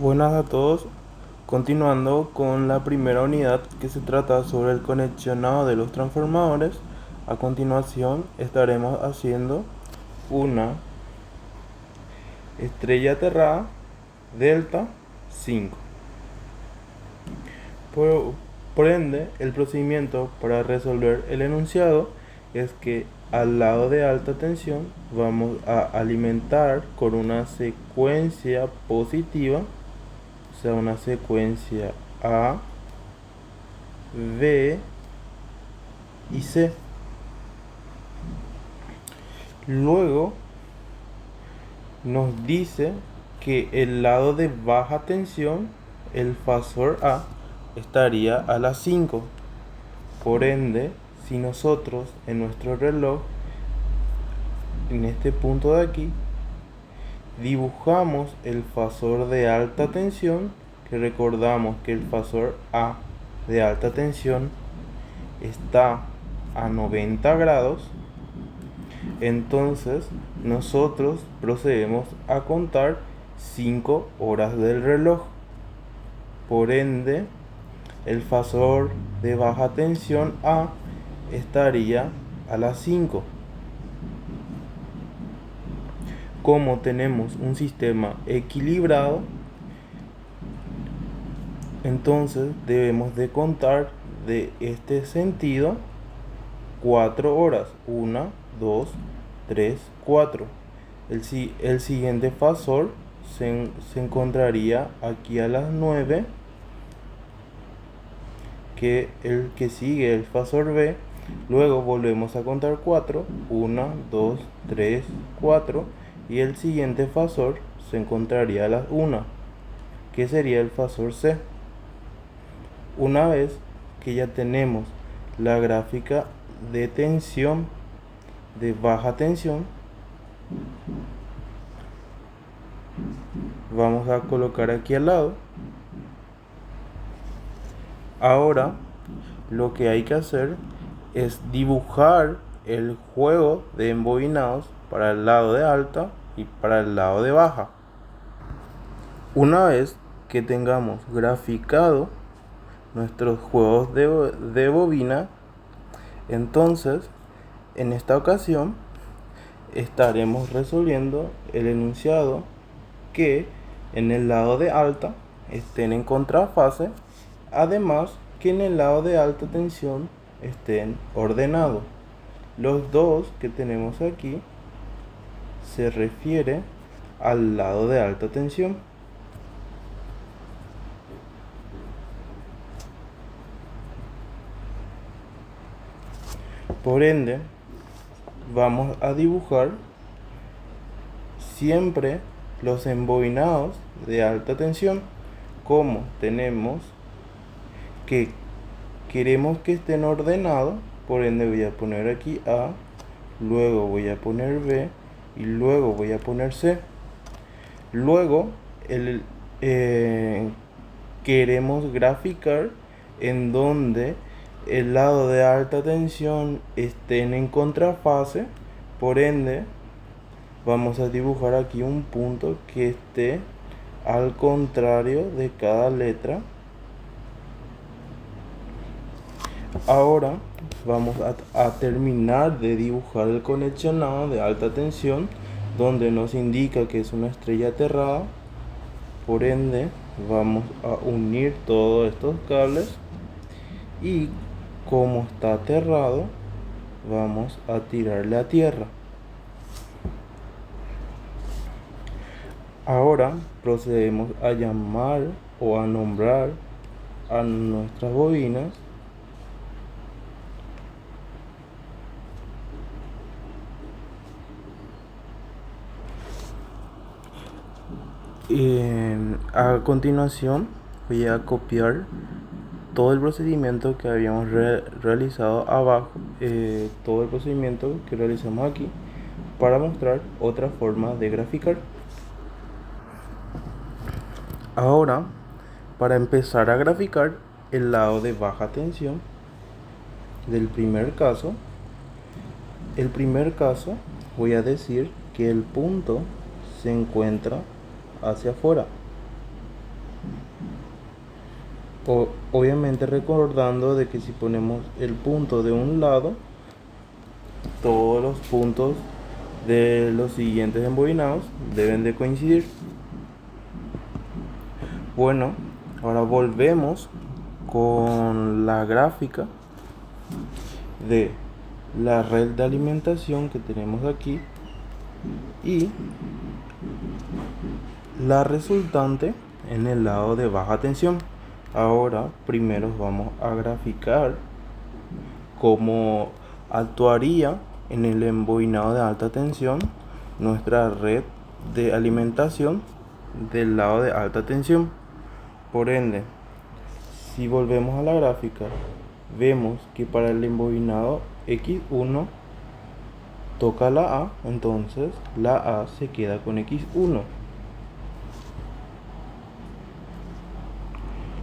Buenas a todos. Continuando con la primera unidad que se trata sobre el conexionado de los transformadores, a continuación estaremos haciendo una estrella aterrada delta 5. Por, por ende, el procedimiento para resolver el enunciado es que al lado de alta tensión vamos a alimentar con una secuencia positiva, o sea, una secuencia A, B y C. Luego nos dice que el lado de baja tensión, el fasor A, estaría a las 5. Por ende, si nosotros en nuestro reloj, en este punto de aquí, dibujamos el fasor de alta tensión, que recordamos que el fasor A de alta tensión está a 90 grados, entonces nosotros procedemos a contar 5 horas del reloj. Por ende, el fasor de baja tensión A estaría a las 5. Como tenemos un sistema equilibrado, entonces debemos de contar de este sentido 4 horas. 1, 2, 3, 4. El siguiente fasor se encontraría aquí a las 9, que el que sigue el fasor B. Luego volvemos a contar 4. 1, 2, 3, 4. Y el siguiente fasor se encontraría a las 1, que sería el fasor C. Una vez que ya tenemos la gráfica de tensión, de baja tensión, vamos a colocar aquí al lado. Ahora lo que hay que hacer es dibujar el juego de embobinados para el lado de alta y para el lado de baja. Una vez que tengamos graficado nuestros juegos de bobina, entonces en esta ocasión estaremos resolviendo el enunciado que en el lado de alta estén en contrafase, además que en el lado de alta tensión estén ordenados. Los dos que tenemos aquí se refiere al lado de alta tensión. Por ende, vamos a dibujar siempre los embobinados de alta tensión. Como tenemos que queremos que estén ordenados, por ende voy a poner aquí A, luego voy a poner B y luego voy a poner C. Luego queremos graficar en donde el lado de alta tensión estén en contrafase, por ende vamos a dibujar aquí un punto que esté al contrario de cada letra. Ahora vamos a terminar de dibujar el conexionado de alta tensión, donde nos indica que es una estrella aterrada. Por ende vamos a unir todos estos cables y como está aterrado vamos a tirarle a tierra. Ahora procedemos a llamar o a nombrar a nuestras bobinas. A continuación voy a copiar todo el procedimiento que habíamos realizado abajo, todo el procedimiento que realizamos aquí, para mostrar otra forma de graficar. Ahora, para empezar a graficar el lado de baja tensión del primer caso, voy a decir que el punto se encuentra hacia afuera. Obviamente recordando de que si ponemos el punto de un lado, todos los puntos de los siguientes embobinados deben de coincidir. Bueno, ahora volvemos con la gráfica de la red de alimentación que tenemos aquí y la resultante en el lado de baja tensión. Ahora primero vamos a graficar cómo actuaría en el embobinado de alta tensión nuestra red de alimentación del lado de alta tensión. Por ende, si volvemos a la gráfica, vemos que para el embobinado X1 toca la A, entonces la A se queda con X1.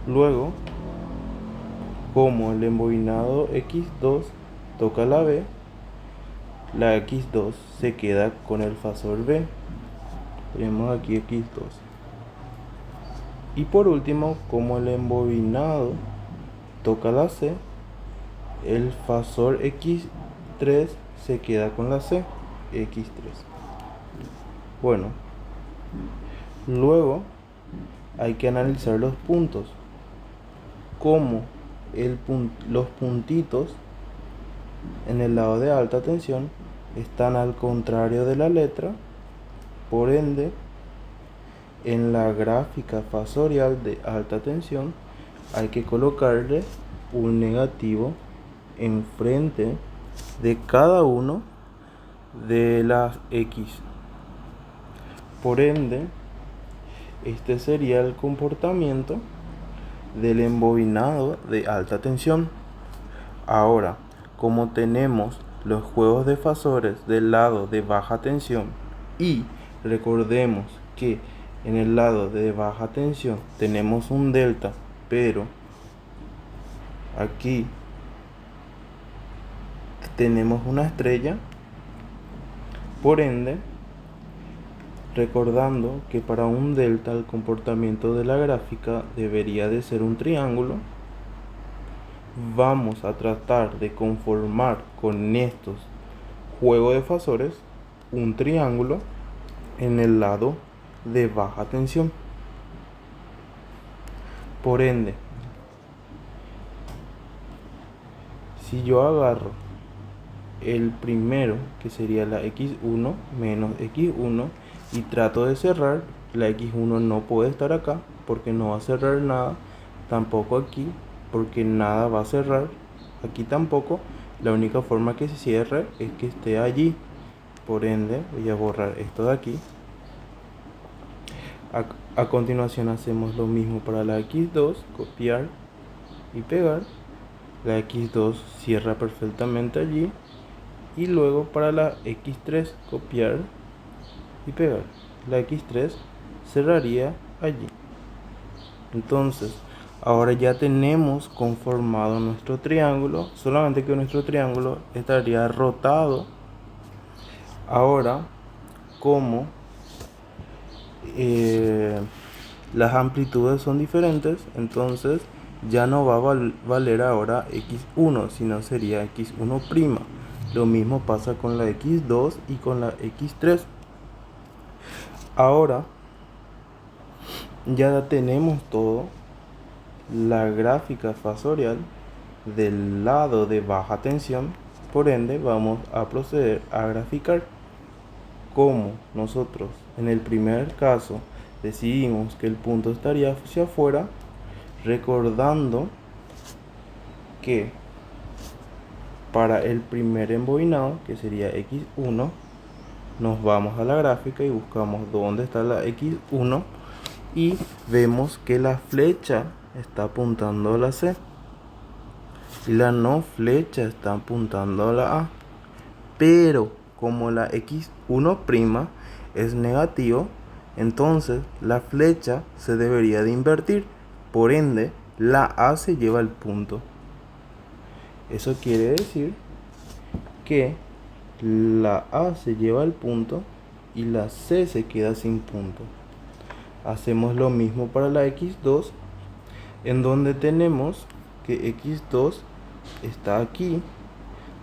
Luego, como el embobinado X2 toca la B, la X2 se queda con el fasor B. Tenemos aquí X2. Y por último, como el embobinado toca la C, el fasor X3 se queda con la C, X3. Bueno, luego hay que analizar los puntos. Como los puntitos en el lado de alta tensión están al contrario de la letra, por ende, en la gráfica fasorial de alta tensión hay que colocarle un negativo enfrente de cada uno de las X. Por ende, este sería el comportamiento del embobinado de alta tensión. Ahora, como tenemos los juegos de fasores del lado de baja tensión y recordemos que en el lado de baja tensión tenemos un delta, pero aquí tenemos una estrella, por ende, recordando que para un delta el comportamiento de la gráfica debería de ser un triángulo, vamos a tratar de conformar con estos juegos de fasores un triángulo en el lado de baja tensión. Por ende, si yo agarro el primero, que sería la X1 menos X1, y trato de cerrar, la X1 no puede estar acá porque no va a cerrar nada, tampoco aquí porque nada va a cerrar, aquí tampoco. La única forma que se cierre es que esté allí. Por ende, voy a borrar esto de aquí. A continuación hacemos lo mismo para la X2, copiar y pegar. La X2 cierra perfectamente allí. Y luego para la X3, copiar y pegar. La X3 cerraría allí. Entonces, ahora ya tenemos conformado nuestro triángulo, solamente que nuestro triángulo estaría rotado. Ahora, como las amplitudes son diferentes, entonces ya no va a valer ahora X1, sino sería X1'. Lo mismo pasa con la X2 y con la X3. Ahora ya tenemos todo, la gráfica fasorial del lado de baja tensión, por ende vamos a proceder a graficar. Como nosotros en el primer caso decidimos que el punto estaría hacia afuera, recordando que para el primer embobinado, que sería X1, nos vamos a la gráfica y buscamos dónde está la X1 y vemos que la flecha está apuntando a la C y la no flecha está apuntando a la A, pero como la X1' es negativo, entonces la flecha se debería de invertir, por ende la A se lleva el punto. Eso quiere decir que la A se lleva el punto y la C se queda sin punto. Hacemos lo mismo para la X2. en donde tenemos que x2 está aquí,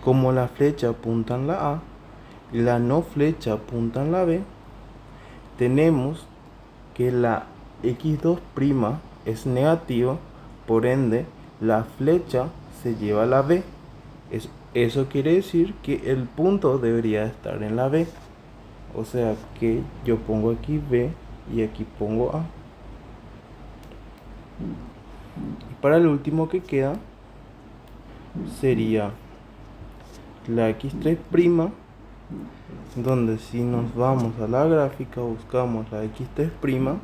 como la flecha apunta en la A y la no flecha apunta en la B, tenemos que la x2' es negativa, por ende la flecha se lleva a la B. Eso quiere decir que el punto debería estar en la B. O sea que yo pongo aquí B y aquí pongo A. Y para el último que queda sería la x3', donde si nos vamos a la gráfica, buscamos la x3',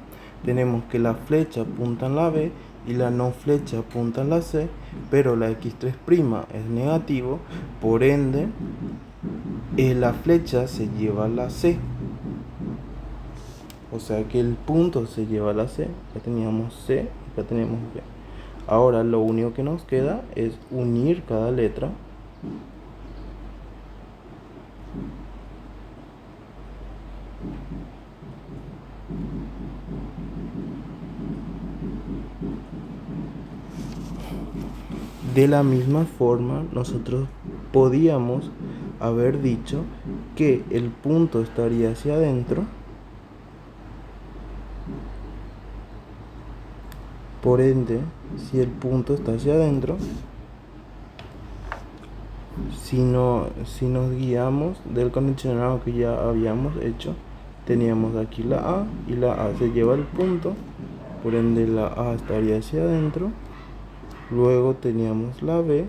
tenemos que la flecha apunta en la B y la no flecha apunta en la C, pero la x3' es negativo, por ende la flecha se lleva a la C. O sea que el punto se lleva a la C. Ya teníamos C, ya tenemos B. Ahora lo único que nos queda es unir cada letra. De la misma forma, nosotros podíamos haber dicho que el punto estaría hacia adentro. Por ende, si el punto está hacia adentro, si nos guiamos del condicionado que ya habíamos hecho, teníamos aquí la A y la A se lleva el punto, por ende la A estaría hacia adentro. Luego teníamos la B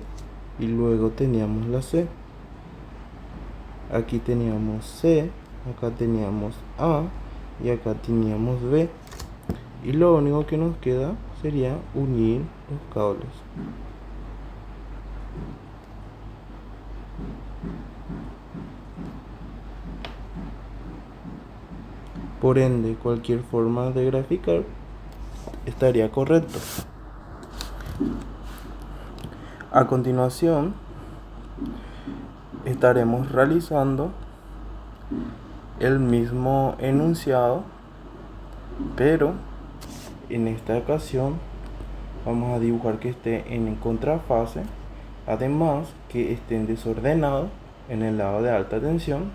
y luego teníamos la C. Aquí teníamos C, acá teníamos A y acá teníamos B. Y lo único que nos queda sería unir los cables. Por ende, cualquier forma de graficar estaría correcto. A continuación, estaremos realizando el mismo enunciado, pero en esta ocasión vamos a dibujar que esté en contrafase, además que estén desordenados en el lado de alta tensión.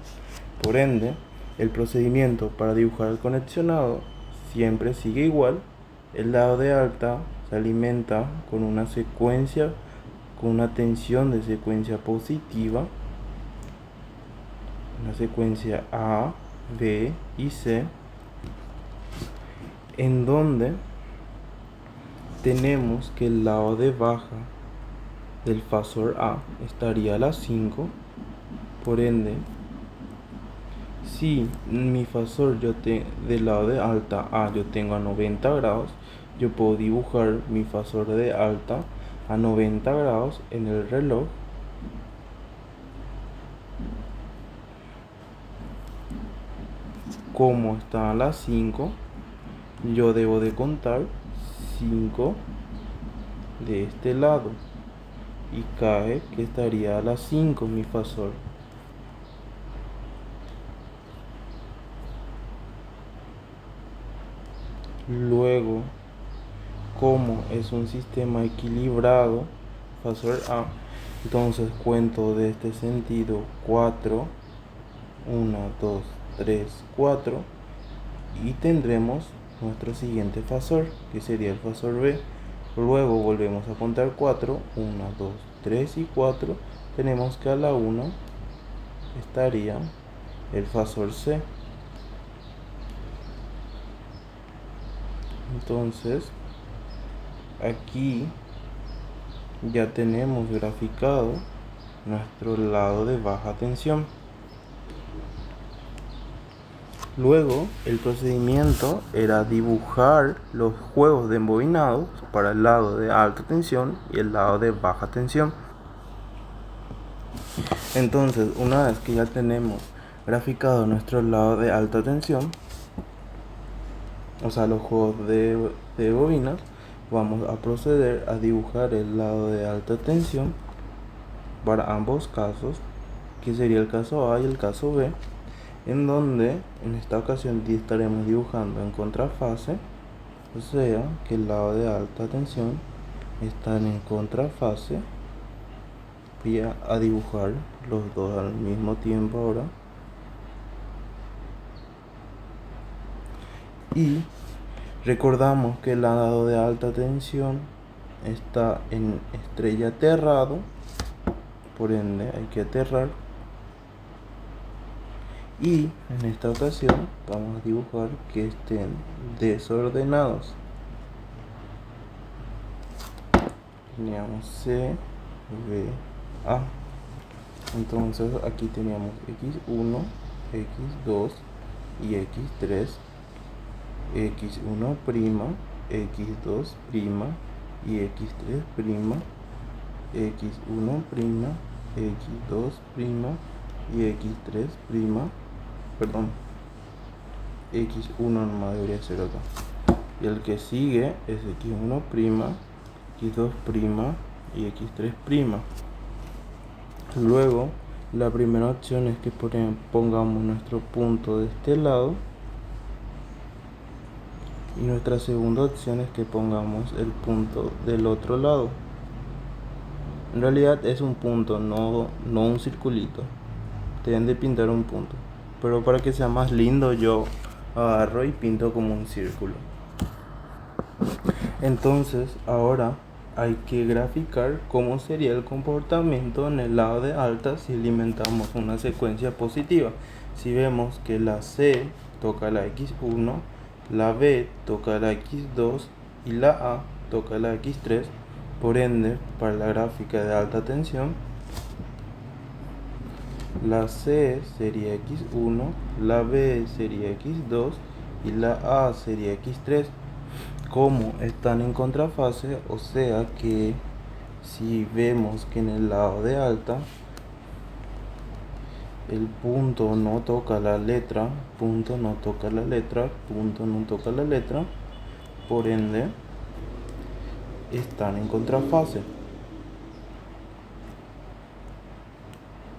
Por ende, el procedimiento para dibujar el conexionado siempre sigue igual. El lado de alta se alimenta con una secuencia, con una tensión de secuencia positiva, una secuencia A, B y C, en donde tenemos que el lado de baja del fasor A estaría a las 5. Por ende, si mi fasor del lado de alta A yo tengo a 90 grados, yo puedo dibujar mi fasor de alta a 90 grados en el reloj. Como está a las 5, yo debo de contar 5 de este lado y cae que estaría a las 5 mi fasor. Luego, como es un sistema equilibrado, fasor A, entonces cuento de este sentido 4, 1, 2, 3, 4 y tendremos nuestro siguiente fasor, que sería el fasor B. Luego volvemos a contar 4, 1, 2, 3 y 4. Tenemos que a la 1 estaría el fasor C. Entonces, aquí ya tenemos graficado nuestro lado de baja tensión. Luego, el procedimiento era dibujar los juegos de embobinados para el lado de alta tensión y el lado de baja tensión. Entonces, una vez que ya tenemos graficado nuestro lado de alta tensión, o sea, los juegos de bobinas, vamos a proceder a dibujar el lado de alta tensión para ambos casos, que sería el caso A y el caso B, en donde en esta ocasión estaremos dibujando en contrafase O sea que el lado de alta tensión están en contrafase. Voy a dibujar los dos al mismo tiempo ahora. Y recordamos que el lado de alta tensión está en estrella aterrado, por ende hay que aterrar. Y en esta ocasión vamos a dibujar que estén desordenados. Teníamos C, B, A. Entonces aquí teníamos X1, X2 y X3. X1', X2' y X3', X1', X2' y X3', perdón, X1 nomás debería ser acá. Y el que sigue es X1', X2' y X3'. Luego, la primera opción es que pongamos nuestro punto de este lado. Y nuestra segunda opción es que pongamos el punto del otro lado. En realidad es un punto, no un circulito. Deben de pintar un punto. Pero para que sea más lindo yo agarro y pinto como un círculo. Entonces ahora hay que graficar cómo sería el comportamiento en el lado de alta si alimentamos una secuencia positiva. Si vemos que la C toca la X1, la B toca la X2 y la A toca la X3, por ende, para la gráfica de alta tensión, la C sería X1, la B sería X2 y la A sería X3. Como están en contrafase, o sea que si vemos que en el lado de alta el punto no toca la letra, punto no toca la letra, punto no toca la letra, por ende están en contrafase.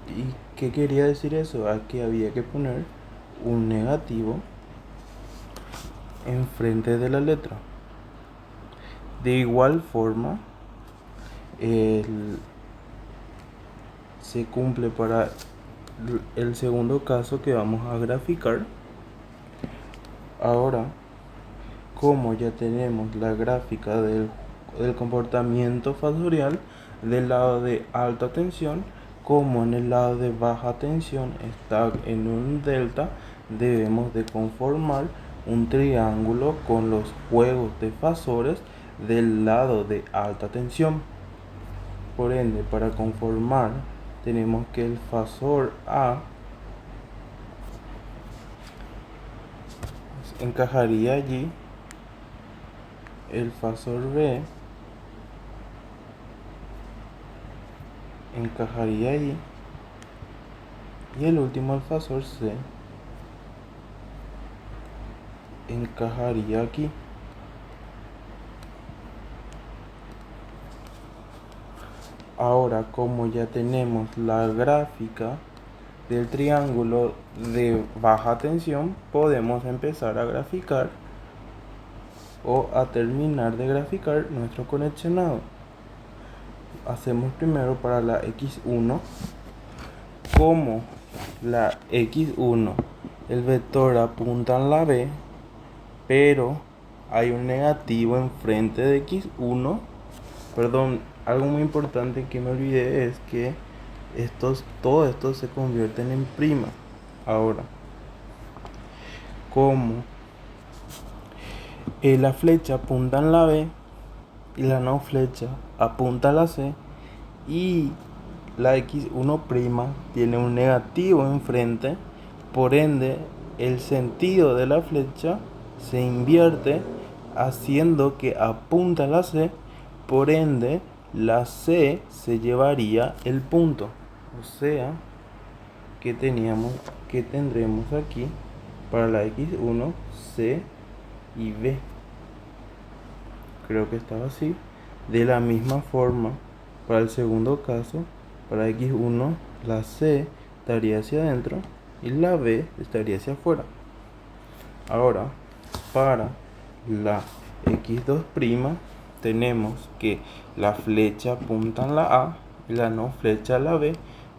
¿Y qué quería decir eso? Que había que poner un negativo enfrente de la letra. De igual forma, se cumple para el segundo caso que vamos a graficar. Ahora, como ya tenemos la gráfica del comportamiento fasorial del lado de alta tensión, como en el lado de baja tensión está en un delta, debemos de conformar un triángulo con los juegos de fasores del lado de alta tensión. Por ende, para conformar tenemos que el fasor A encajaría allí, el fasor B encajaría allí y el último, el fasor C, encajaría aquí. Ahora, como ya tenemos la gráfica del triángulo de baja tensión, podemos empezar a graficar o a terminar de graficar nuestro conexionado. Hacemos primero para la X1. Como la X1, el vector apunta en la B, pero hay un negativo enfrente de X1. Perdón, algo muy importante que me olvidé es que todo esto se convierten en prima. Ahora, como la flecha apunta en la B y la no flecha apunta a la C, y la X1' tiene un negativo enfrente, por ende el sentido de la flecha se invierte haciendo que apunta a la C, por ende la C se llevaría el punto. O sea que tendremos aquí para la X1 C y B. Creo que estaba así. De la misma forma, para el segundo caso, para X1 la C estaría hacia adentro y la B estaría hacia afuera. Ahora, para la x2', tenemos que la flecha apunta en la A y la no flecha a la B.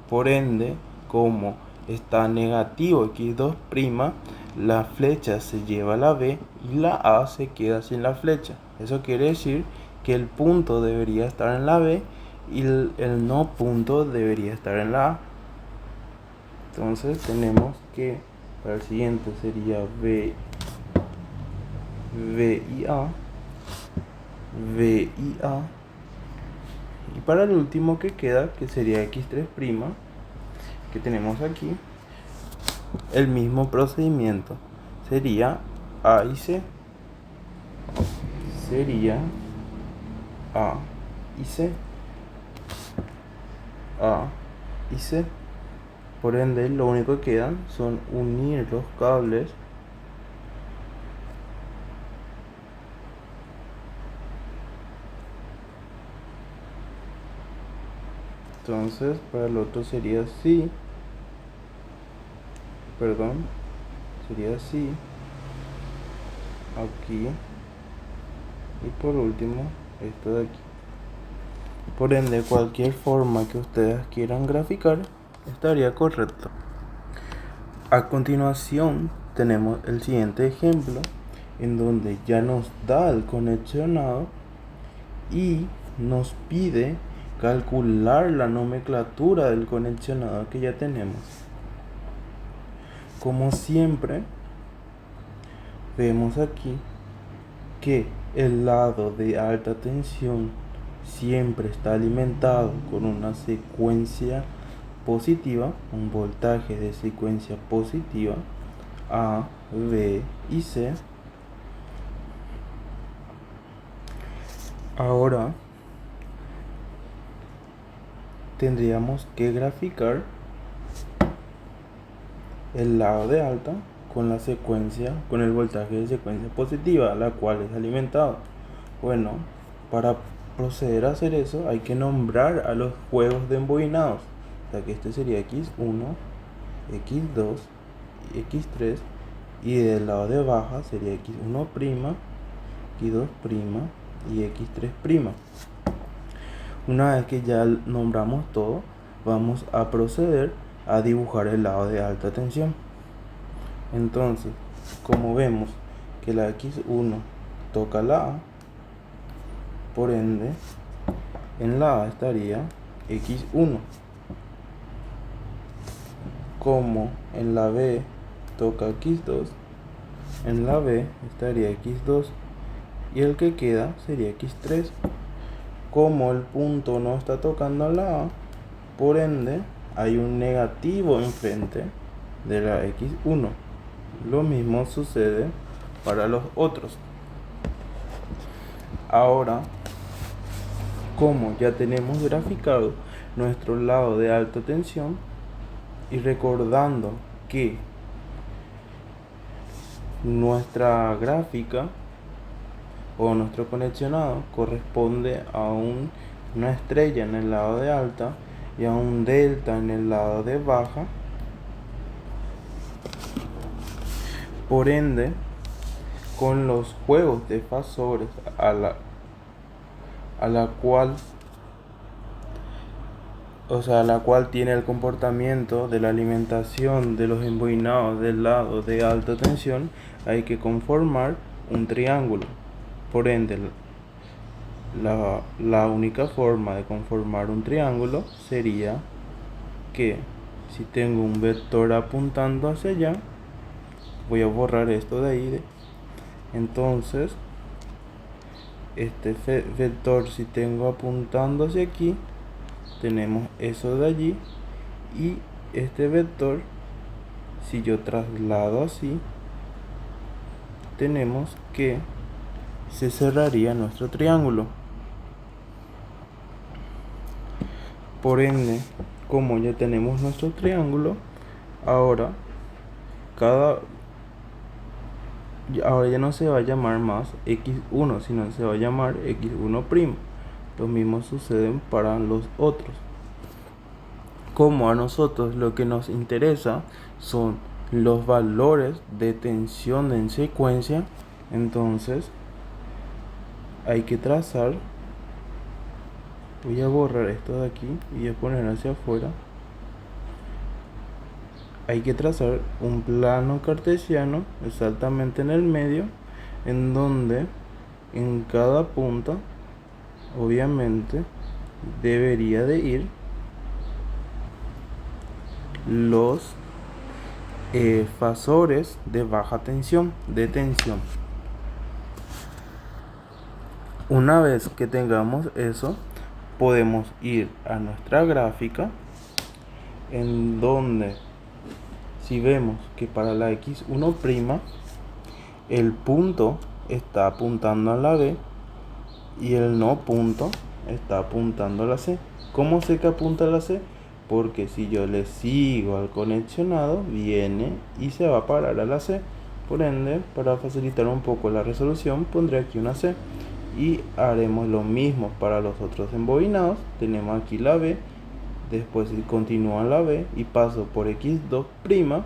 Por ende, como está negativo x2', la flecha se lleva a la B y la A se queda sin la flecha. Eso quiere decir que el punto debería estar en la B y el no punto debería estar en la A. Entonces tenemos que para el siguiente sería B y A, B y A. Y para el último que queda, que sería x3', que tenemos aquí, el mismo procedimiento. Sería A y C. Sería A y C. A y C. Por ende, lo único que quedan son unir los cables entonces para el otro sería así, sería así, aquí y por último esto de aquí. Por ende, cualquier forma que ustedes quieran graficar estaría correcto. A continuación tenemos el siguiente ejemplo en donde ya nos da el conexionado y nos pide calcular la nomenclatura del conexionado que ya tenemos. Como siempre, vemos aquí que el lado de alta tensión siempre está alimentado con una secuencia positiva, un voltaje de secuencia positiva, A, B y C. Ahora tendríamos que graficar el lado de alta con la secuencia, con el voltaje de secuencia positiva, la cual es alimentado. Bueno, para proceder a hacer eso hay que nombrar a los juegos de embobinados. O sea que este sería x1, x2 y x3, y del lado de baja sería x1', x2' y x3'. Una vez que ya nombramos todo, vamos a proceder a dibujar el lado de alta tensión. Entonces, como vemos que la x1 toca la A, por ende en la A estaría x1. Como en la B toca x2, en la B estaría x2 y el que queda sería x3. Como el punto no está tocando la A, por ende hay un negativo enfrente de la x1. Lo mismo sucede para los otros. Ahora, como ya tenemos graficado nuestro lado de alta tensión y recordando que nuestra gráfica o nuestro conexionado corresponde a una estrella en el lado de alta y a un delta en el lado de baja, por ende con los juegos de fasores a la cual tiene el comportamiento de la alimentación de los embobinados del lado de alta tensión, hay que conformar un triángulo. Por ende, la única forma de conformar un triángulo sería que si tengo un vector apuntando hacia allá, voy a borrar esto de ahí. Entonces, este vector, si tengo apuntando hacia aquí, tenemos eso de allí, y este vector, si yo traslado así, tenemos que se cerraría nuestro triángulo. Por ende, como ya tenemos nuestro triángulo, ahora ya no se va a llamar más x1, sino se va a llamar x1'. Lo mismo sucede para los otros. Como a nosotros lo que nos interesa son los valores de tensión en secuencia, entonces hay que trazar. Voy a borrar esto de aquí y a poner hacia afuera. Hay que trazar un plano cartesiano exactamente en el medio, en donde en cada punta obviamente debería de ir los fasores de baja tensión, de tensión. Una vez que tengamos eso, podemos ir a nuestra gráfica, en donde si vemos que para la x1' el punto está apuntando a la B y el no punto está apuntando a la C. ¿Cómo sé que apunta a la C? Porque si yo le sigo al conexionado, viene y se va a parar a la C. Por ende, para facilitar un poco la resolución, pondré aquí una C. Y haremos lo mismo para los otros embobinados. Tenemos aquí la B. Después si continúa la B y paso por x2',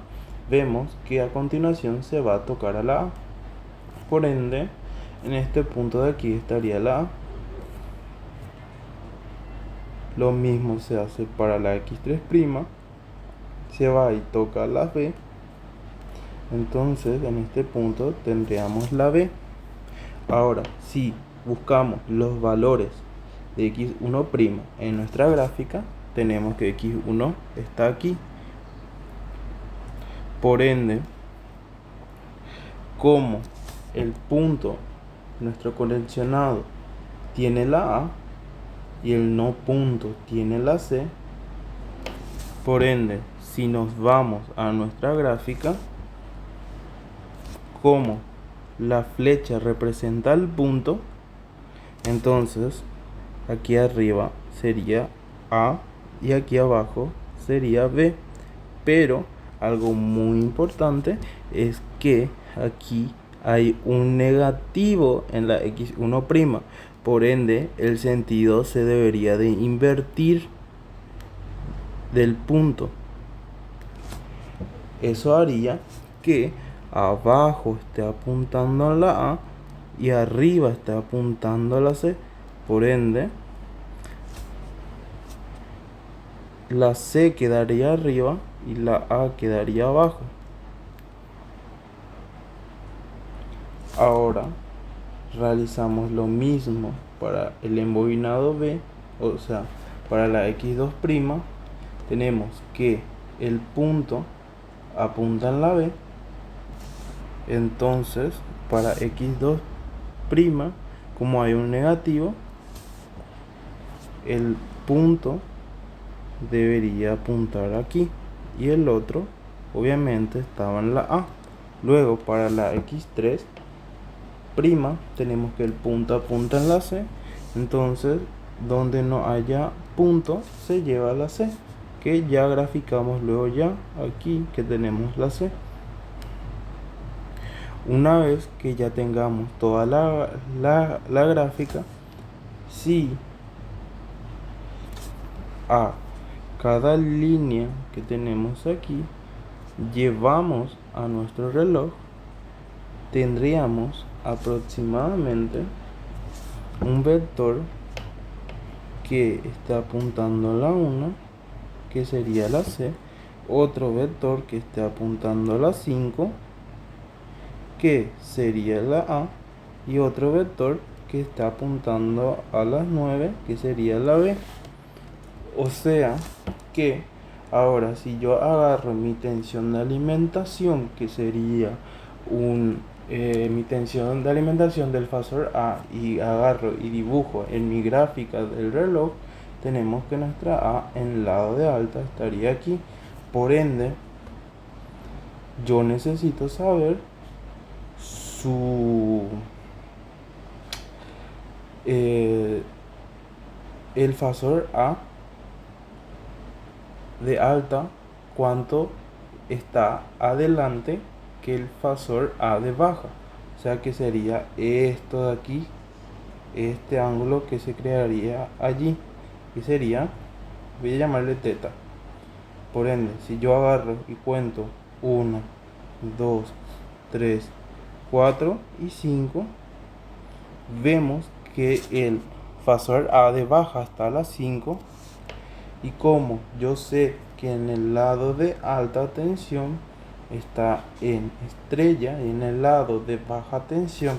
vemos que a continuación se va a tocar a la A. Por ende, en este punto de aquí estaría la A. Lo mismo se hace para la x3', se va y toca la B. Entonces en este punto tendríamos la B. Ahora, si buscamos los valores de x1' en nuestra gráfica, tenemos que x1 está aquí. Por ende, como el punto, nuestro conexionado, tiene la A y el no punto tiene la C, por ende, si nos vamos a nuestra gráfica, como la flecha representa el punto, entonces aquí arriba sería A y aquí abajo sería B. Pero algo muy importante es que aquí hay un negativo en la x1', por ende el sentido se debería de invertir del punto. Eso haría que abajo esté apuntando a la A y arriba esté apuntando a la C. Por ende, la C quedaría arriba y la A quedaría abajo. Ahora realizamos lo mismo para el embobinado B, o sea, para la x2', tenemos que el punto apunta en la B. Entonces, para x2', como hay un negativo, el punto debería apuntar aquí y el otro obviamente estaba en la A. Luego para la x3', tenemos que el punto apunta en la C. Entonces donde no haya punto se lleva a la C, que ya graficamos luego ya aquí que tenemos la C. Una vez que ya tengamos toda la gráfica, si a cada línea que tenemos aquí llevamos a nuestro reloj, tendríamos aproximadamente un vector que está apuntando a la 1, que sería la C, otro vector que está apuntando a la 5, que sería la A, y otro vector que está apuntando a las 9, que sería la B. O sea que ahora si yo agarro mi tensión de alimentación, que sería mi tensión de alimentación del fasor A, y agarro y dibujo en mi gráfica del reloj, tenemos que nuestra A en el lado de alta estaría aquí. Por ende, yo necesito saber el fasor A de alta, cuánto está adelante que el fasor A de baja. O sea que sería esto de aquí, este ángulo que se crearía allí, y sería, voy a llamarle teta. Por ende, si yo agarro y cuento 1, 2, 3, 4 y 5, vemos que el fasor A de baja está a la 5, y como yo sé que en el lado de alta tensión está en estrella y en el lado de baja tensión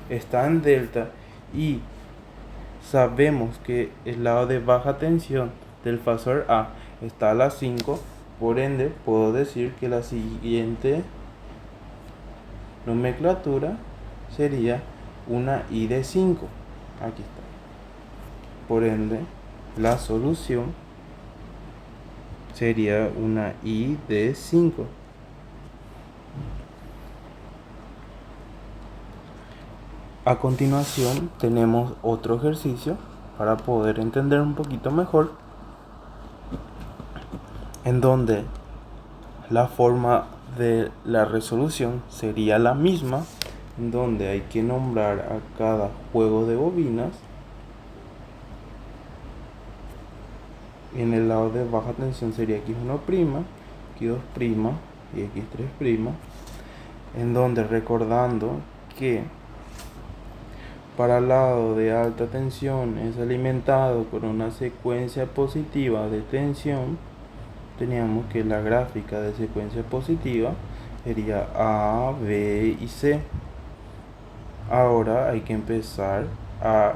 está en delta, y sabemos que el lado de baja tensión del fasor A está a la 5, por ende puedo decir que la siguiente nomenclatura sería una I de 5. Aquí está. Por ende, la solución sería una I de 5. A continuación tenemos otro ejercicio para poder entender un poquito mejor, en donde la forma de la resolución sería la misma, en donde hay que nombrar a cada juego de bobinas. En el lado de baja tensión sería X1', X2' y X3', en donde, recordando que para el lado de alta tensión es alimentado con una secuencia positiva de tensión, teníamos que la gráfica de secuencia positiva sería A, B y C. Ahora hay que empezar a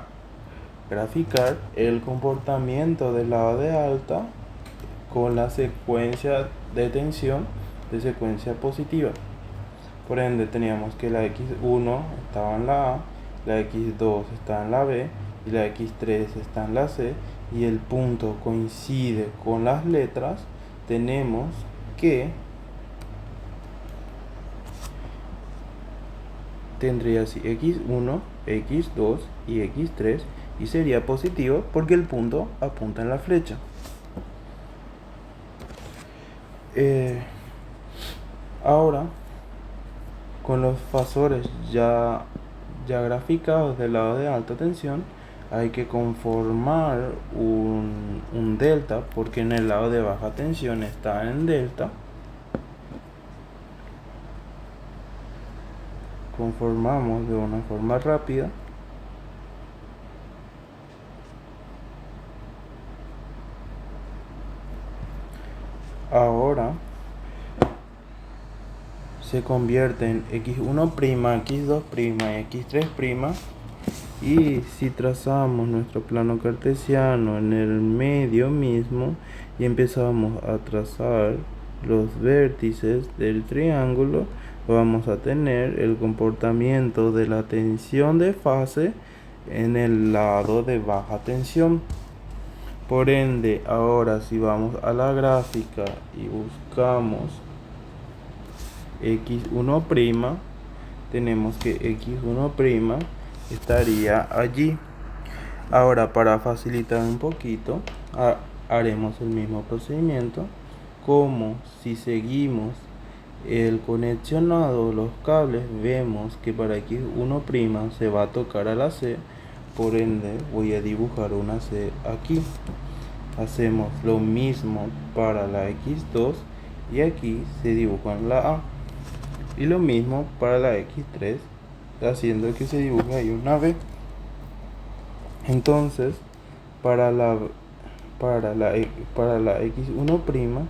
graficar el comportamiento del lado de alta con la secuencia de tensión de secuencia positiva. Por ende, teníamos que la X1 estaba en la A, la X2 está en la B y la X3 está en la C, y el punto coincide con las letras. Tenemos que tendría así X1, X2 y X3, y sería positivo porque el punto apunta en la flecha. Ahora, con los fasores ya graficados del lado de alta tensión, hay que conformar un delta, porque en el lado de baja tensión está en delta. Conformamos de una forma rápida. Ahora se convierte en X1', X2' y X3', y si trazamos nuestro plano cartesiano en el medio mismo y empezamos a trazar los vértices del triángulo, vamos a tener el comportamiento de la tensión de fase en el lado de baja tensión. Por ende, ahora si vamos a la gráfica y buscamos X1', tenemos que X1' estaría allí. Ahora, para facilitar un poquito, haremos el mismo procedimiento, como si seguimos el conexionado, los cables, vemos que para X1' se va a tocar a la C, por ende voy a dibujar una C aquí. Hacemos lo mismo para la X2 y aquí se dibuja la A, y lo mismo para la X3, haciendo que se dibuje ahí una B. Entonces, para la X1'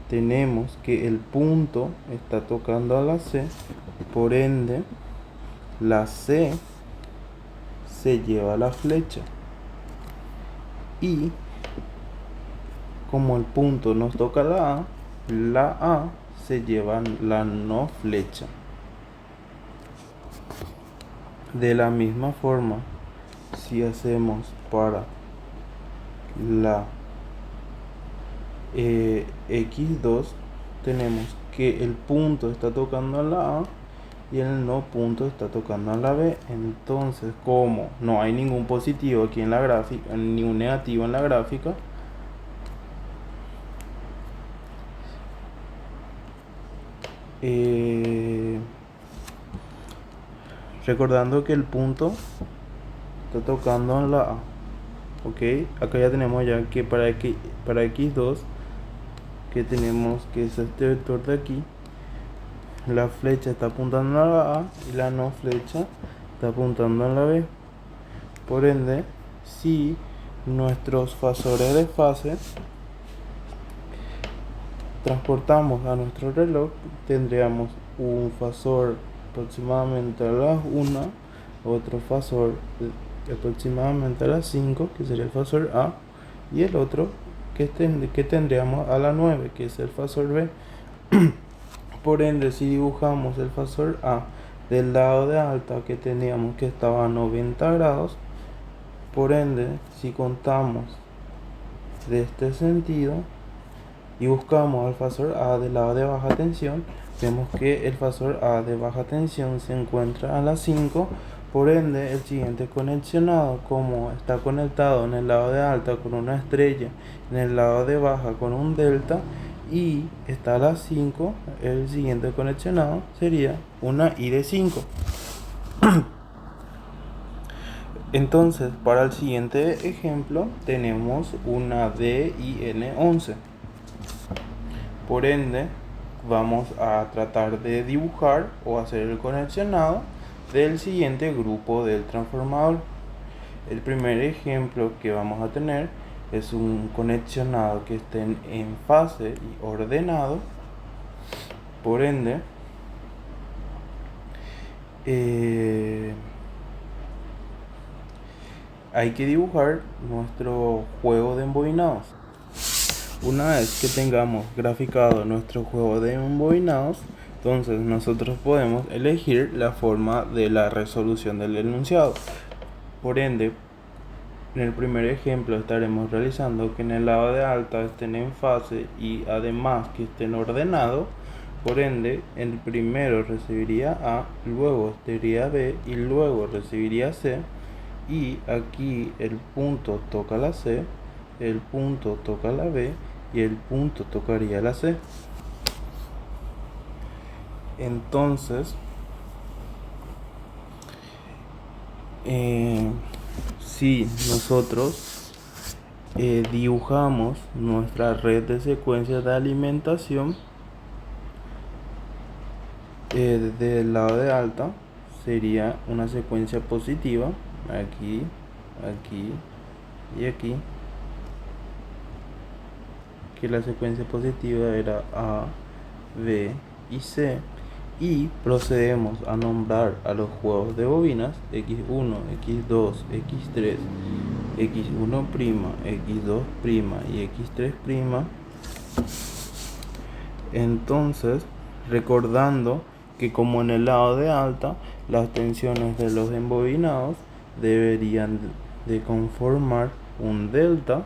tenemos que el punto está tocando a la C, por ende la C se lleva la flecha, y como el punto nos toca la A se lleva la no flecha. De la misma forma, si hacemos para la X2, tenemos que el punto está tocando a la A y el no punto está tocando a la B. Entonces, como no hay ningún positivo aquí en la gráfica, ningún negativo en la gráfica, recordando que el punto está tocando a la A, ok, acá ya tenemos ya que para X2, que tenemos que es este vector de aquí, la flecha está apuntando a la A y la no flecha está apuntando a la B. Por ende, si nuestros fasores de fase transportamos a nuestro reloj, tendríamos un fasor aproximadamente a las 1, otro fasor aproximadamente a las 5, que sería el fasor A, y el otro que tendríamos a las 9, que es el fasor B. Por ende, si dibujamos el fasor A del lado de alta, que teníamos que estaba a 90 grados, por ende, si contamos de este sentido y buscamos el fasor A del lado de baja tensión, vemos que el fasor A de baja tensión se encuentra a las 5. Por ende, el siguiente conexionado, como está conectado en el lado de alta con una estrella, en el lado de baja con un delta, y está a las 5, el siguiente conexionado sería una I de 5. Entonces, para el siguiente ejemplo, tenemos una DIN11. Por ende, vamos a tratar de dibujar o hacer el conexionado del siguiente grupo del transformador. El primer ejemplo que vamos a tener es un conexionado que estén en fase y ordenado. Por ende, hay que dibujar nuestro juego de embobinados. Una vez que tengamos graficado nuestro juego de embobinados, entonces nosotros podemos elegir la forma de la resolución del enunciado. Por ende, en el primer ejemplo estaremos realizando que en el lado de alta estén en fase y además que estén ordenados. Por ende, el primero recibiría A, luego estaría B y luego recibiría C. Y aquí el punto toca la C, el punto toca la B y el punto tocaría la C. Entonces, si nosotros dibujamos nuestra red de secuencias de alimentación del lado de alta, sería una secuencia positiva, aquí, aquí y aquí, que la secuencia positiva era A, B y C, y procedemos a nombrar a los juegos de bobinas X1, X2, X3, X1', X2' y X3'. Entonces, recordando que como en el lado de alta, las tensiones de los embobinados deberían de conformar un delta.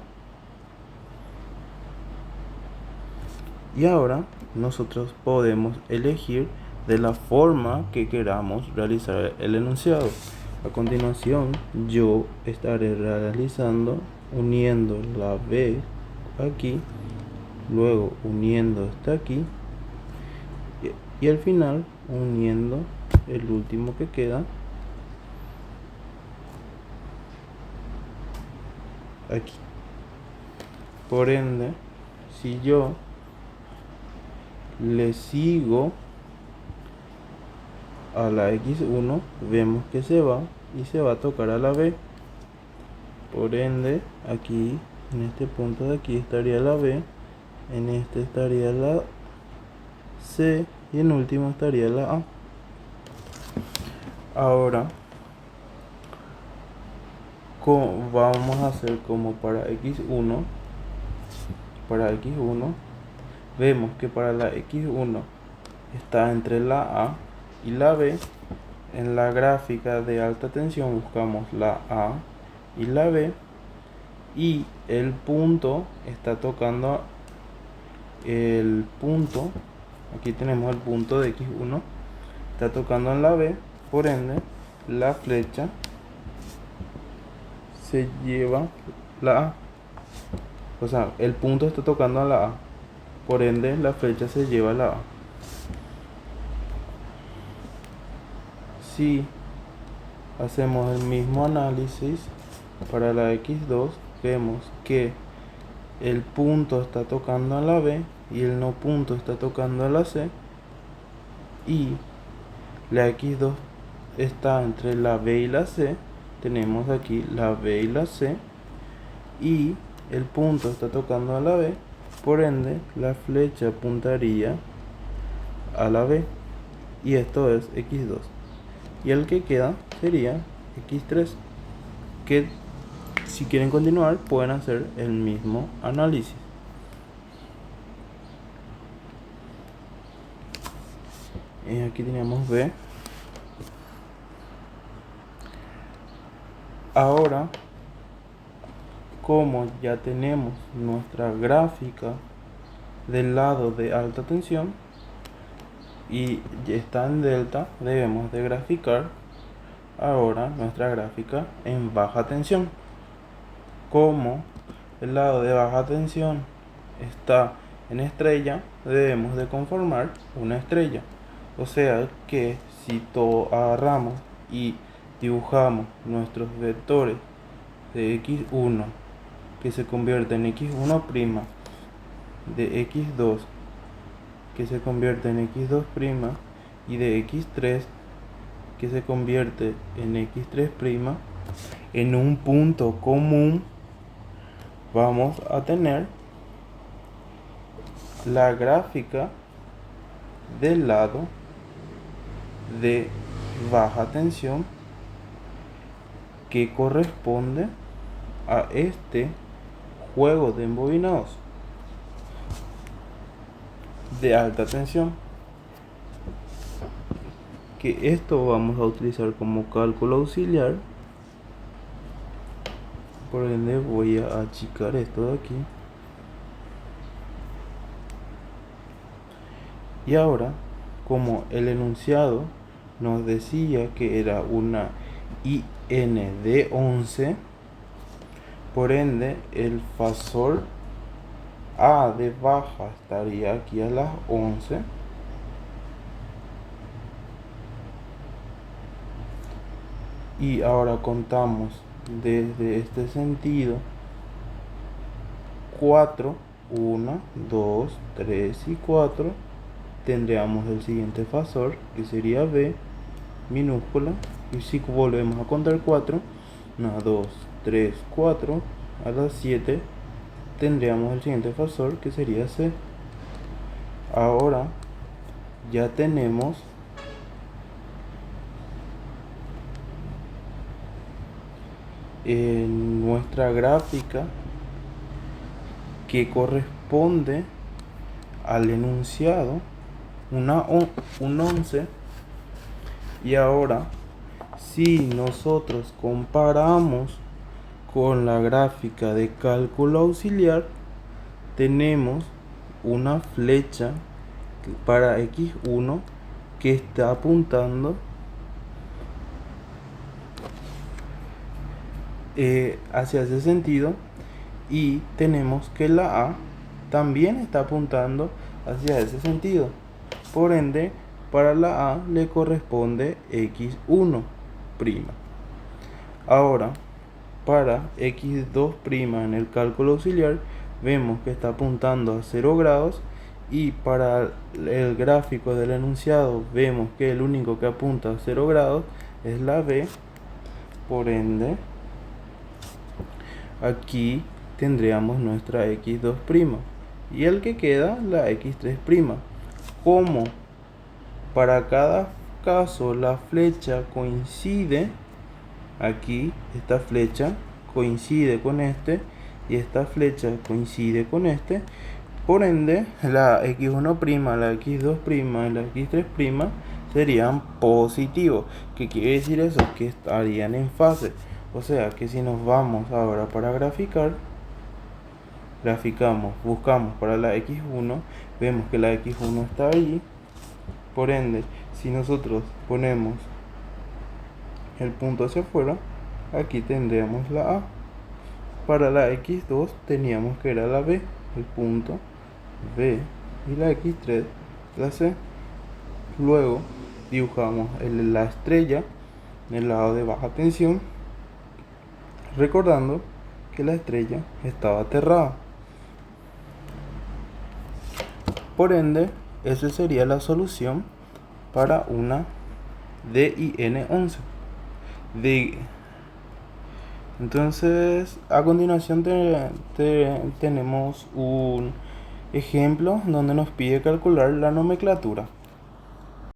Y ahora nosotros podemos elegir de la forma que queramos realizar el enunciado. A continuación, yo estaré realizando uniendo la B aquí, luego uniendo esta aquí y al final uniendo el último que queda aquí. Por ende, si yo le sigo a la X1, vemos que se va y se va a tocar a la B. Por ende, aquí en este punto de aquí estaría la B, en este estaría la C y en último estaría la A. Ahora vamos a hacer como para X1. Para X1 vemos que para la X1 está entre la A y la B. En la gráfica de alta tensión buscamos la A y la B, y el punto está tocando el punto, aquí tenemos el punto de X1, está tocando en la B. Por ende, la flecha se lleva la A, o sea, el punto está tocando a la A, por ende la flecha se lleva la A. Si hacemos el mismo análisis para la X2, vemos que el punto está tocando a la B y el no punto está tocando a la C, y la X2 está entre la B y la C. tenemos aquí la B y la C, y el punto está tocando a la B, por ende la flecha apuntaría a la B, y esto es x2, y el que queda sería x3, que si quieren continuar pueden hacer el mismo análisis. Aquí teníamos B. Ahora, como ya tenemos nuestra gráfica del lado de alta tensión y ya está en delta, debemos de graficar ahora nuestra gráfica en baja tensión. Como el lado de baja tensión está en estrella, debemos de conformar una estrella. O sea que si agarramos y dibujamos nuestros vectores de x1 que se convierte en x1', de x2 que se convierte en x2', y de x3 que se convierte en x3', en un punto común vamos a tener la gráfica del lado de baja tensión que corresponde a este juego de embobinados de alta tensión, que esto vamos a utilizar como cálculo auxiliar. Por ende voy a achicar esto de aquí, y ahora, como el enunciado nos decía que era una IN de 11, por ende el fasor A de baja estaría aquí a las 11, y ahora contamos desde este sentido 4, 1, 2, 3 y 4, tendríamos el siguiente fasor que sería B minúscula, y si volvemos a contar 4, 1, 2, 3, 4, a las 7 tendríamos el siguiente fasor que sería C. Ahora ya tenemos en nuestra gráfica que corresponde al enunciado un 11, y ahora si nosotros comparamos con la gráfica de cálculo auxiliar, tenemos una flecha para x1 que está apuntando hacia ese sentido, y tenemos que la A también está apuntando hacia ese sentido. Por ende, para la A le corresponde x1'. Ahora, para x2' en el cálculo auxiliar, vemos que está apuntando a 0 grados, y para el gráfico del enunciado vemos que el único que apunta a 0 grados es la B. Por ende, aquí tendríamos nuestra x2', y el que queda la x3'. Como para cada caso la flecha coincide, aquí esta flecha coincide con este y esta flecha coincide con este, por ende la x1', la x2' y la x3' serían positivos. ¿Qué quiere decir eso? Que estarían en fase. O sea que si nos vamos ahora para graficamos, buscamos para la x1, vemos que la x1 está allí. Por ende, si nosotros ponemos el punto hacia afuera, aquí tendríamos la A. Para la x2 teníamos que era la B, el punto B, y la x3 la C. Luego dibujamos la estrella en el lado de baja tensión, recordando que la estrella estaba aterrada. Por ende, esa sería la solución para una DIN11. Entonces, a continuación tenemos un ejemplo donde nos pide calcular la nomenclatura.